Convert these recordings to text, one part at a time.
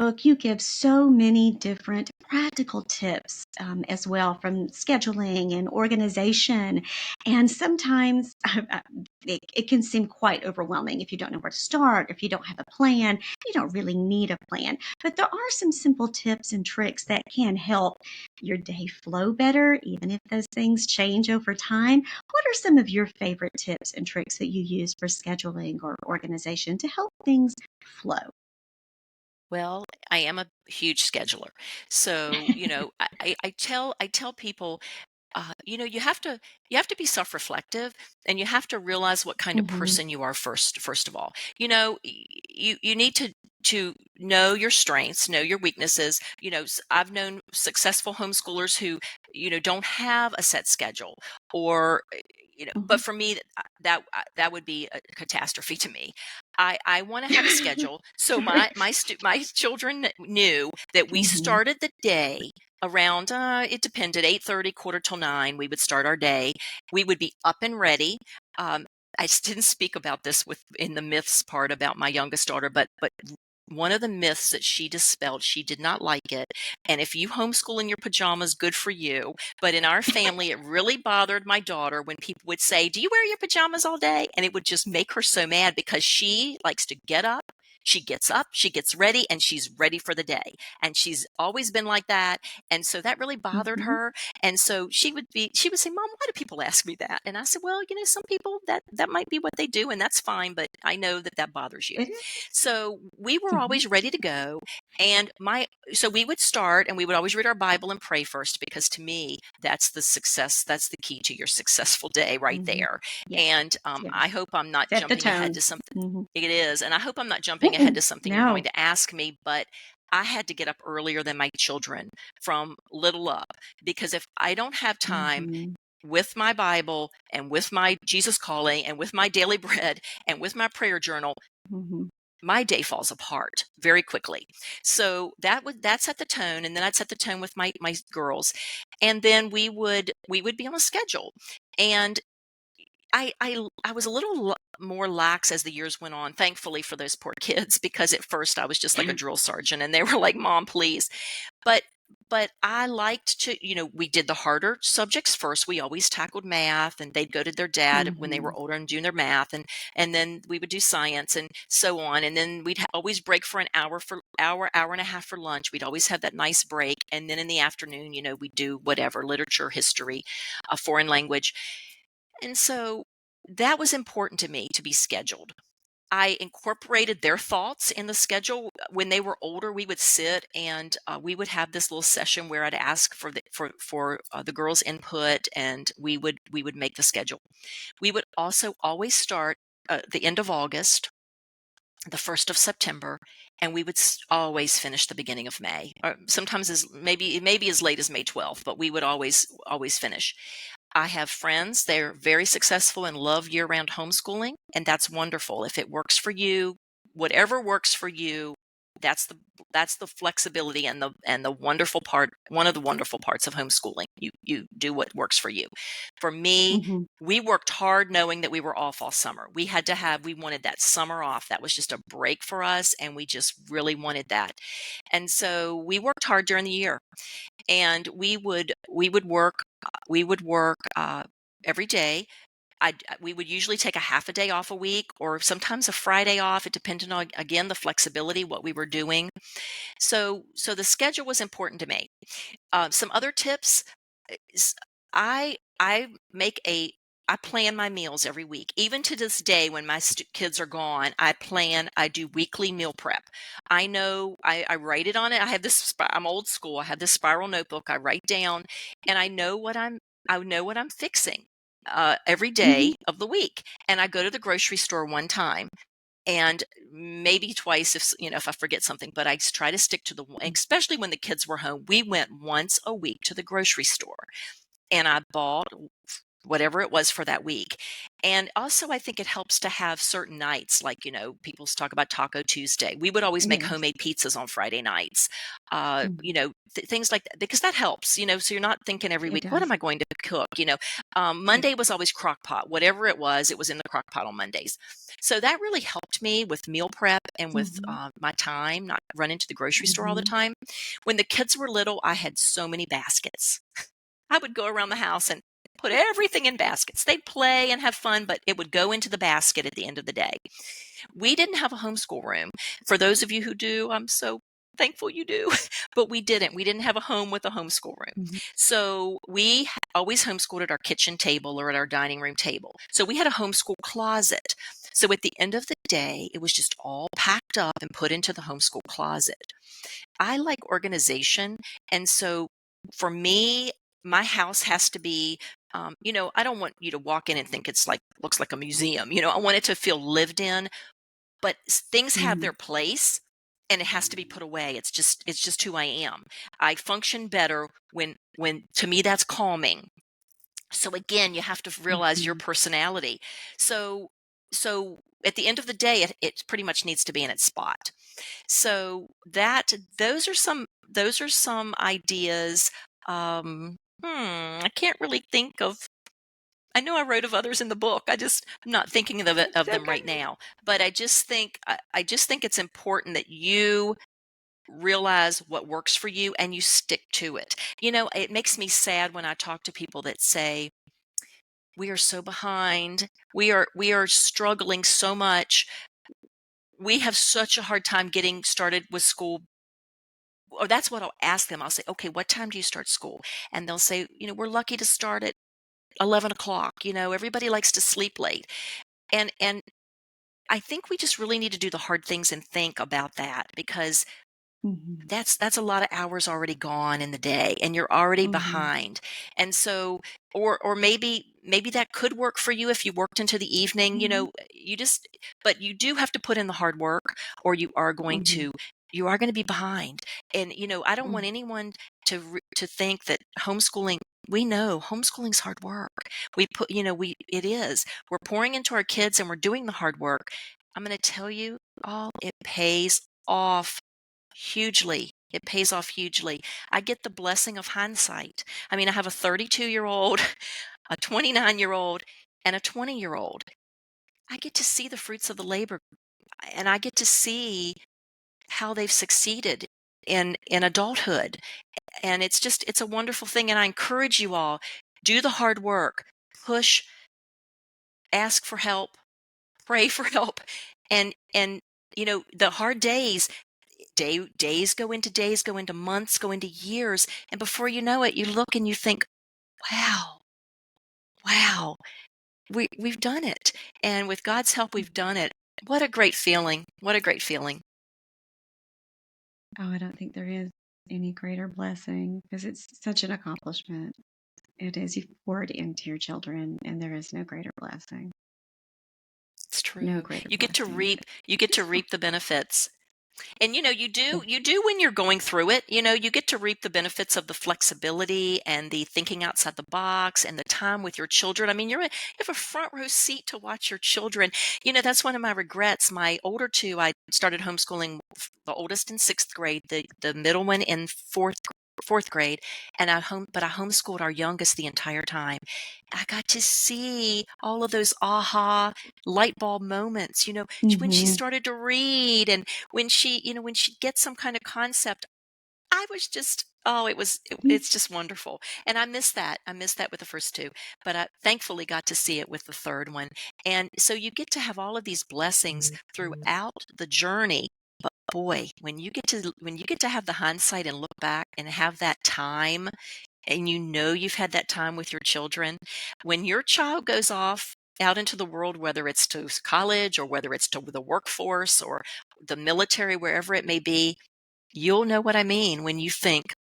book, you give so many different practical tips as well, from scheduling and organization. And sometimes it can seem quite overwhelming if you don't know where to start, if you don't have a plan. You don't really need a plan. But there are some simple tips and tricks that can help your day flow better, even if those things change over time. What are some of your favorite tips and tricks that you use for scheduling or organization to help things flow? Well, I am a huge scheduler. So, I tell people, you have to be self-reflective, and you have to realize what kind of Mhm, person you are first of all. You need to know your strengths, know your weaknesses. I've known successful homeschoolers who, don't have a set schedule, or mhm. but for me, that would be a catastrophe to me. I want to have a schedule, so Sure. my children knew that we Mhm, started the day around, it depended, 8:30, quarter till 9. We would start our day. We would be up and ready. um, didn't speak about this with in the myths part about my youngest daughter, but one of the myths that she dispelled, she did not like it. And if you homeschool in your pajamas, good for you. But in our family, it really bothered my daughter when people would say, "Do you wear your pajamas all day?" And it would just make her so mad, because she likes to get up. She gets up, she gets ready, and she's ready for the day. And she's always been like that. And so that really bothered mhm. her. And so she would say, "Mom, why do people ask me that?" And I said, "Well, some people, that might be what they do, and that's fine, but I know that bothers you." It is. So we were Mhm, always ready to go. And so we would start, and we would always read our Bible and pray first, because to me, that's the key to your successful day right mhm. there. Yes, And I yes. hope I'm not Set the jumping ahead tone. to something. Mhm. It is. And I hope I'm not jumping ahead Mm-mm. to something you're going No. to ask me, but I had to get up earlier than my children from little up, because if I don't have time Mhm, with my Bible, and with my Jesus calling, and with my daily bread, and with my prayer journal, mhm, my day falls apart very quickly. So that set the tone, and then I'd set the tone with my girls, and then we would be on a schedule. And I was a little more lax as the years went on, thankfully for those poor kids, because at first I was just like a drill sergeant, and they were like, "Mom, please." But but I liked to, we did the harder subjects first. We always tackled math, and they'd go to their dad when they were mhm, older and doing their math, and then we would do science and so on. And then we'd always break for an hour and a half for lunch. We'd always have that nice break. And then in the afternoon, we'd do whatever, literature, history, a foreign language. And so that was important to me, to be scheduled. I incorporated their thoughts in the schedule. When they were older, we would sit, and we would have this little session where I'd ask for the girls' input, and we would make the schedule. We would also always start the end of August, the 1st of September, and we would always finish the beginning of May. Or sometimes maybe as late as May 12th, but we would always finish. I have friends, they're very successful and love year-round homeschooling, and that's wonderful. If it works for you, whatever works for you, that's the that's the flexibility, and the wonderful part, one of the wonderful parts of homeschooling. You do what works for you. For me, mhm, we worked hard knowing that we were off all summer. We wanted that summer off. That was just a break for us, and we just really wanted that. And so we worked hard during the year, and we would work every day. We would usually take a half a day off a week, or sometimes a Friday off. It depended on, again, the flexibility, what we were doing. So the schedule was important to me. Some other tips is, I make a I plan my meals every week. Even to this day, when my kids are gone, I do weekly meal prep. I know, I write it on it. I'm old school. I have this spiral notebook. I write down, and I know what I'm fixing every mhm. day of the week. And I go to the grocery store one time, and maybe twice, if I forget something. But I try to stick to especially when the kids were home. We went once a week to the grocery store, and I bought whatever it was for that week. And also, I think it helps to have certain nights, like, people talk about Taco Tuesday. We would always make Yes. homemade pizzas on Friday nights, Mhm. things like that, because that helps, so you're not thinking every It week, what does. am I going to cook? Yeah. Monday was always crock pot. Whatever it was in the crock pot on Mondays. So that really helped me with meal prep and with Mhm. my time, not running to the grocery store all the Mhm. time. When the kids were little, I had so many baskets. I would go around the house and put everything in baskets. They'd play and have fun, but it would go into the basket at the end of the day. We didn't have a homeschool room. For those of you who do, I'm so thankful you do, but we didn't. We didn't have a home with a homeschool room. Mhm. So we always homeschooled at our kitchen table or at our dining room table. So we had a homeschool closet. So at the end of the day, it was just all packed up and put into the homeschool closet. I like organization. And so for me, my house has to be, I don't want you to walk in and think it's like, looks like a museum. I want it to feel lived in, but things have Mhm. their place and it has to be put away. It's just who I am. I function better when to me that's calming. So again, you have to realize your Mhm. personality. So, so at the end of the day, it pretty much needs to be in its spot. So those are some ideas. I can't really think of. I know I wrote of others in the book. I'm not thinking of It's them right okay. now. But I just think it's important that you realize what works for you and you stick to it. It makes me sad when I talk to people that say we are so behind. We are struggling so much. We have such a hard time getting started with school. Or that's what I'll ask them. I'll say, okay, what time do you start school? And they'll say, we're lucky to start at 11 o'clock. Everybody likes to sleep late. And I think we just really need to do the hard things and think about that, because Mhm. that's a lot of hours already gone in the day and you're already Mhm. behind. And so, or maybe that could work for you if you worked into the evening. Mhm. But you do have to put in the hard work, or Mhm. you are going to be behind. And I don't want Mhm. anyone to think that homeschooling, we know homeschooling's hard work. We put we it is, we're pouring into our kids and we're doing the hard work. I'm going to tell you all, it pays off hugely. It pays off hugely. I get the blessing of hindsight. I mean, I have a 32-year-old, a 29-year-old, and a 20-year-old. I get to see the fruits of the labor, and I get to see how they've succeeded in adulthood. And it's a wonderful thing. And I encourage you all, do the hard work, push, ask for help, pray for help, and the hard days go into months, go into years, and before you know it, you look and you think, wow, wow, we've done it. And with God's help, we've done it. What a great feeling. What a great feeling. Oh, I don't think there is any greater blessing because it's such an accomplishment. It is. You've poured into your children, and there is no greater blessing. It's No true. greater You get to blessing. reap, you get to Just reap the benefits. And yeah. you do when you're going through it, you get to reap the benefits of the flexibility and the thinking outside the box and the time with your children. I mean, you have a front row seat to watch your children. That's one of my regrets. My older two, I started homeschooling the oldest in 6th grade, the middle one in fourth grade, and but I homeschooled our youngest the entire time. I got to see all of those aha light bulb moments, when she Mhm. started to read, and when she gets some kind of concept. I was just, oh, Mhm. it's just wonderful. And I miss that with the first two, but I thankfully got to see it with the third one. And so you get to have all of these blessings throughout the journey. But boy, when you get to have the hindsight and look back and have that time, and you've had that time with your children, when your child goes off out into the world, whether it's to college or whether it's to the workforce or the military, wherever it may be, you'll know what I mean when you think,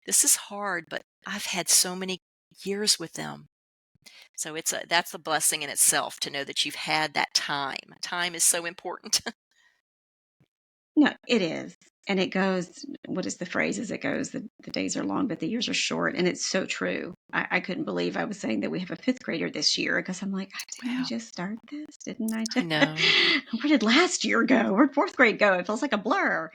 this is hard, but I've had so many years with them. So that's a blessing in itself to know that you've had that time. Time is so important. No, it is. And it goes, what is the phrase as it goes? The days are long, but the years are short. And it's so true. I couldn't believe I was saying that we have a fifth grader this year because I'm like, didn't we Wow. just start this? Didn't I I just? know. Where did last year go? Where'd fourth grade go? It feels like a blur.